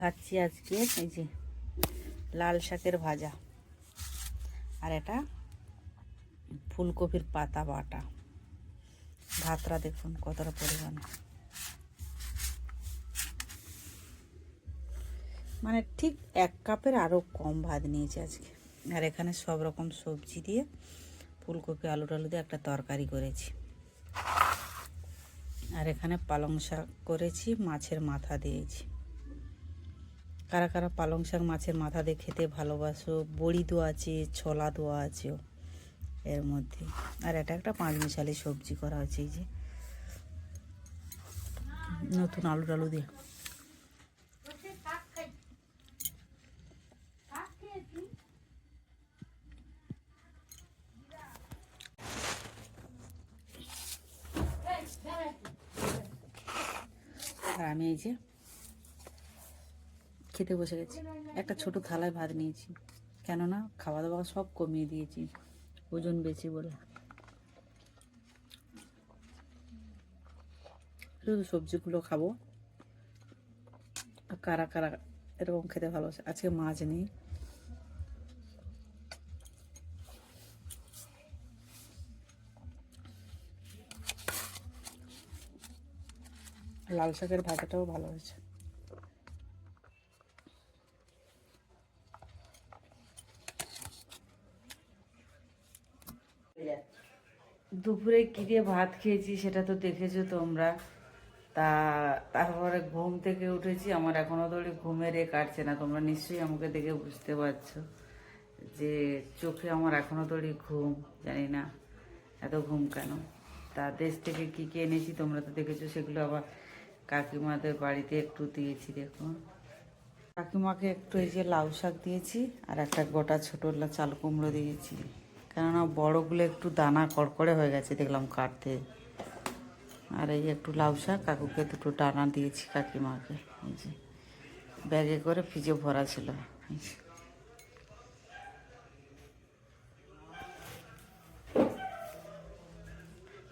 খাচ্ছি আজকে এই যে লাল শাকের ভাজা, আর এটা ফুলকপির পাতা বাটা। ভাতটা দেখুন কতটা পরিমাণে, মানে ঠিক 1 কাপের আরও কম ভাত নিয়েছি আজকে। আর এখানে সব রকম সবজি দিয়ে ফুলকপি আলু টালু দিয়ে একটা তরকারি করেছি। আর এখানে পালং শাক করেছি, মাছের মাথা দিয়েছি। কারা কারা পালং শাক মাছের মাথা দিয়ে খেতে ভালোবাসো, বড়ি দেওয়া আছে, ছোলা দেওয়া আছে এর মধ্যে। আর এটা একটা 5 মিশালি সবজি করা হয়েছে, এই যে নতুন আলু টালু দিয়ে। আর আমি এই যে খেতে বসে গেছি। একটা ছোট থালায় ভাত নিয়েছি, কেননা খাওয়া দাওয়া সব কমিয়ে দিয়েছি ওজন বেশি বলে। শুধু সবজিগুলো খাবো। কারা কারা এরকম খেতে ভালোবাসে। আজকে মাছ নেই, লাল শাকের ভাজাটাও ভালো হয়েছে। দুপুরে কী দিয়ে ভাত খেয়েছি সেটা তো দেখেছো তোমরা। তারপরে ঘুম থেকে উঠেছি, আমার এখনো ধরে ঘুমের কাটছে না। তোমরা নিশ্চয়ই আমাকে দেখে বুঝতে পারছো যে চোখে আমার এখনো ধরে ঘুম। জানি না এত ঘুম কেন। তা দেশ থেকে কী কী এনেছি তোমরা তো দেখেছো, সেগুলো আবার কাকিমাদের বাড়িতে একটু দিয়েছি। দেখুন, কাকিমাকে একটু এই যে লাউ শাক দিয়েছি, আর একটা গোটা ছোটো চাল কুমড়ো দিয়েছি, কেননা বড়গুলো একটু দানা কড়কড়ে হয়ে গেছে দেখলাম কাটতে। আর এই একটু লাউ শাক, কাকুকে দুটো ডানা দিয়েছি কাকিমাকে। এই যে ব্যাগে করে ফ্রিজে ভরা ছিল।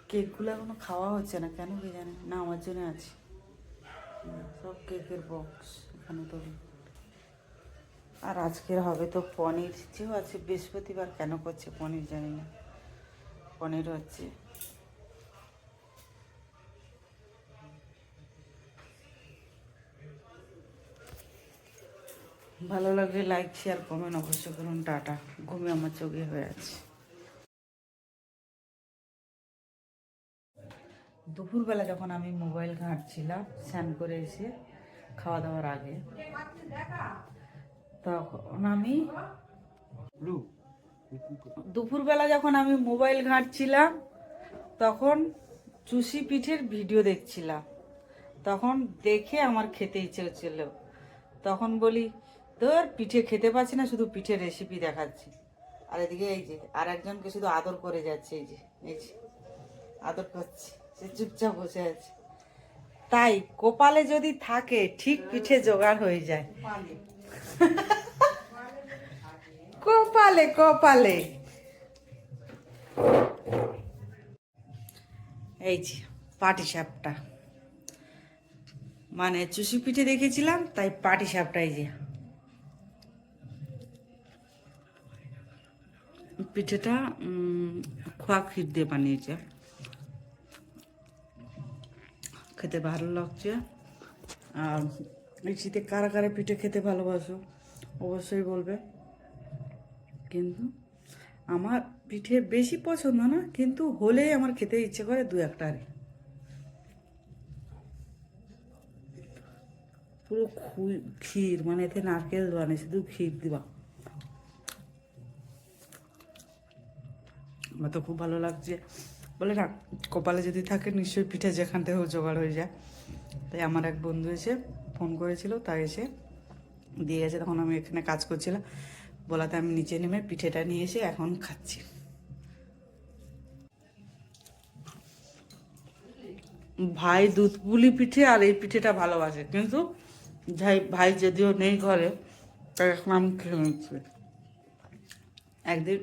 কেকগুলো এখনো খাওয়া হচ্ছে না, কেন কি জানে না, আমার জন্য আছে সব কেকের বক্স এখানে তো। আর আজকের হবে তো পনির, যেও আছে বৃহস্পতিবার, কেন করছে পনির জানি না, পনির হচ্ছে। ভালো লাগলে লাইক শেয়ার কমেন্ট অবশ্যই করুন। টাটা, ঘুমে আমার চোখে হয়ে আছে। দুপুরবেলা যখন আমি মোবাইল ঘাঁটছিলাম স্নান করে এসে খাওয়া দাওয়ার আগে, তখন আমি দুপুরবেলা যখন আমি মোবাইল ঘাঁটছিলাম তখন চুষি পিঠের ভিডিও দেখছিলাম। তখন দেখে আমার খেতে ইচ্ছে হচ্ছিল। তখন বলি, ধর পিঠে খেতে পাচ্ছি না, শুধু পিঠের রেসিপি দেখাচ্ছি। আর এদিকে এই যে আর একজনকে শুধু আদর করে যাচ্ছে, এই যে আদর করছে, সে চুপচাপ বসে আছে। তাই কপালে যদি থাকে ঠিক পিঠে জোগাড় হয়ে যায়। কপালে কপালে। এই যে পাটি সাপটা, মানে চুষি পিঠে দেখেছিলাম তাই পাটি সাপটা। এই যে পিঠেটা খোয়া ক্ষীর দিয়ে বানিয়েছে, খেতে ভালো লাগছে। আর এই শীতে কারা কারা পিঠে খেতে ভালোবাসো অবশ্যই বলবে। কিন্তু আমার পিঠে বেশি পছন্দ না, কিন্তু হলেই আমার খেতে ইচ্ছে করে দু একটা। আর পুরো ক্ষীর, মানে এতে নারকেল দেওয়া নেই, শুধু ক্ষীর দিবা। আমার তো খুব ভালো লাগছে। বলে না, কপালে যদি থাকে নিশ্চয়ই পিঠে যেখান থেকেও জোগাড় হয়ে যায়। তাই আমার এক বন্ধু এসে ফোন করেছিল, তাই এসে দিয়ে গেছে। তখন আমি এখানে কাজ করছিলাম, বলাতে আমি নিচে নেমে পিঠেটা নিয়ে এসে এখন খাচ্ছি। ভাই দুধ পুলি পিঠে আর এই পিঠেটা ভালোবাসে, কিন্তু ভাই যদিও নেই ঘরে, তাই এখন আমি খেয়ে নিচ্ছি। একদিন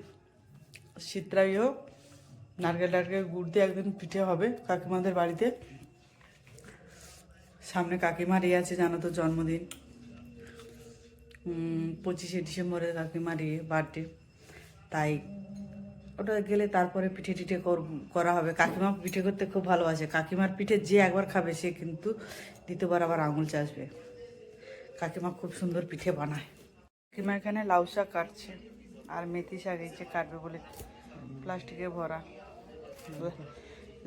শীতরাই হোক, নারকেল টারকেল গুড় দিয়ে একদিন পিঠে হবে কাকিমাদের বাড়িতে। সামনে কাকিমার আছে জানো তো, জন্মদিন। 25শে ডিসেম্বরে কাকিমার বার্থডে, তাই ওটা গেলে তারপরে পিঠে টিঠে করা হবে। কাকিমা পিঠে করতে খুব ভালোবাসে। কাকিমার পিঠে যে একবার খাবে সে কিন্তু দ্বিতীয়বার আবার আঙুল চাষবে। কাকিমা খুব সুন্দর পিঠে বানায়। কাকিমা এখানে লাউ শাক কাটছে আর মেথি শাক এই যে কাটবে বলে প্লাস্টিকে ভরা।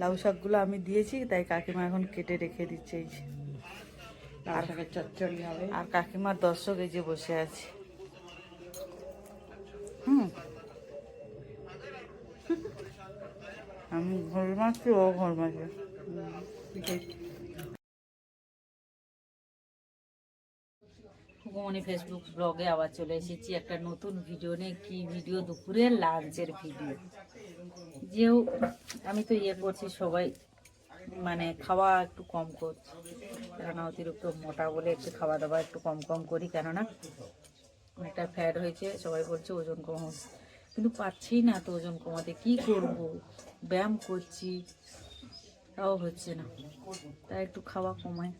লাউ শাকগুলো আমি দিয়েছি, তাই কাকিমা এখন কেটে রেখে দিচ্ছে এই যে। আর চচ্চড়ি হবে। আর কাকিমার দর্শক এই যে বসে আছে। আমি ঘর মারছি, ও ঘর মারছে। খুকুমনি ফেসবুক ব্লগে আবার চলে এসেছি একটা নতুন ভিডিও নিয়ে। কি ভিডিও? দুপুরের লাঞ্চের ভিডিও। যেও আমি তো করছি, সবাই মানে খাওয়া একটু কম করছি, কেননা অতিরিক্ত মোটা বলে একটু খাওয়া দাওয়া একটু কম কম করি, কেননা অনেকটা ফ্যাট হয়েছে। সবাই বলছে ওজন কমাও, কিন্তু পারছি না তো ওজন কমাতে। কি করব? ব্যায়াম করছি, তাও হচ্ছে না। তাই একটু খাওয়া কমাই।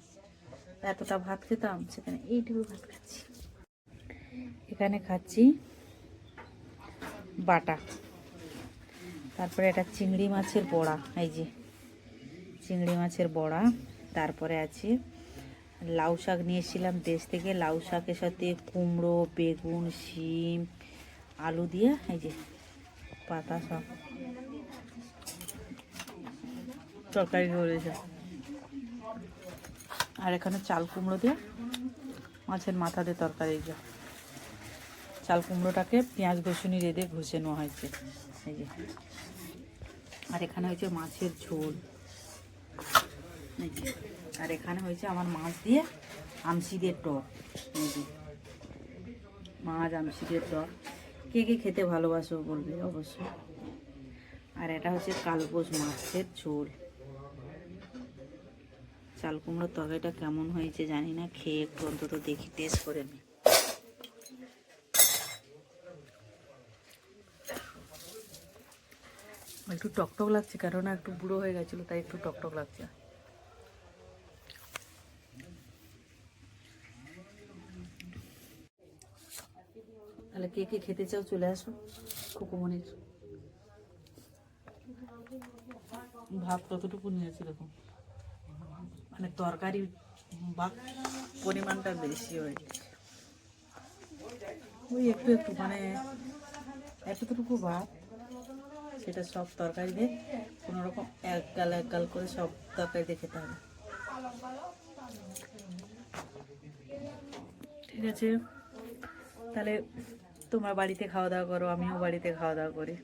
এতটা ভাত খেতাম, সেখানে এইটুকু ভাত খাচ্ছি। এখানে খাচ্ছি বাটা, তারপরে এটা চিংড়ি মাছের বড়া, এই যে চিংড়ি মাছের বড়া। তারপরে আছে লাউ শাক নিয়ে এসেছিলাম দেশ থেকে। লাউ শাকের সাথে কুমড়ো, বেগুন, শিম, আলু দিয়ে এই যে পাতা শাক তরকারি করেছে। আর এখানে চাল কুমড়ো দিয়ে মাছের মাথা দিয়ে তরকারি। এই যে চাল কুমড়োটাকে পেঁয়াজ রসুনি রেঁধে ঘষে নেওয়া হয়েছে এই যে। আর এখানে হয়েছে মাছের ঝোল এই যে। আর এখানে হয়েছে আমার মাছ দিয়ে আমসি টক এই যে, মাছ আমসি টক। কে কে খেতে ভালোবাসো বলবে অবশ্যই। আর এটা হচ্ছে কালবোস মাছের ঝোল। চাল কুমড়োর তরকারিটা কেমন হয়েছে জানি না, খেয়ে একটু অন্তত দেখি, টেস্ট করে নি। একটু টকটক লাগছে, কেননা একটু বুড়ো হয়ে গেছিলো, তাই একটু টকটক লাগছে। তাহলে কে কে খেতে চাও চলে আসো খুকুমনির। ভাত কতটুকু নিয়েছি দেখো, মানে তরকারি বা পরিমাণটা বেশি হয়েছে। ওই একটু একটু মানে এতটুকু ভাত, সেটা সব তরকারি দিয়ে কোনোরকম এক গাল করে সব তরকারি দিয়ে খেতে হবে। ঠিক আছে, তাহলে তোমরা বাড়িতে খাওয়া দাওয়া করো, আমিও বাড়িতে খাওয়া দাওয়া করি।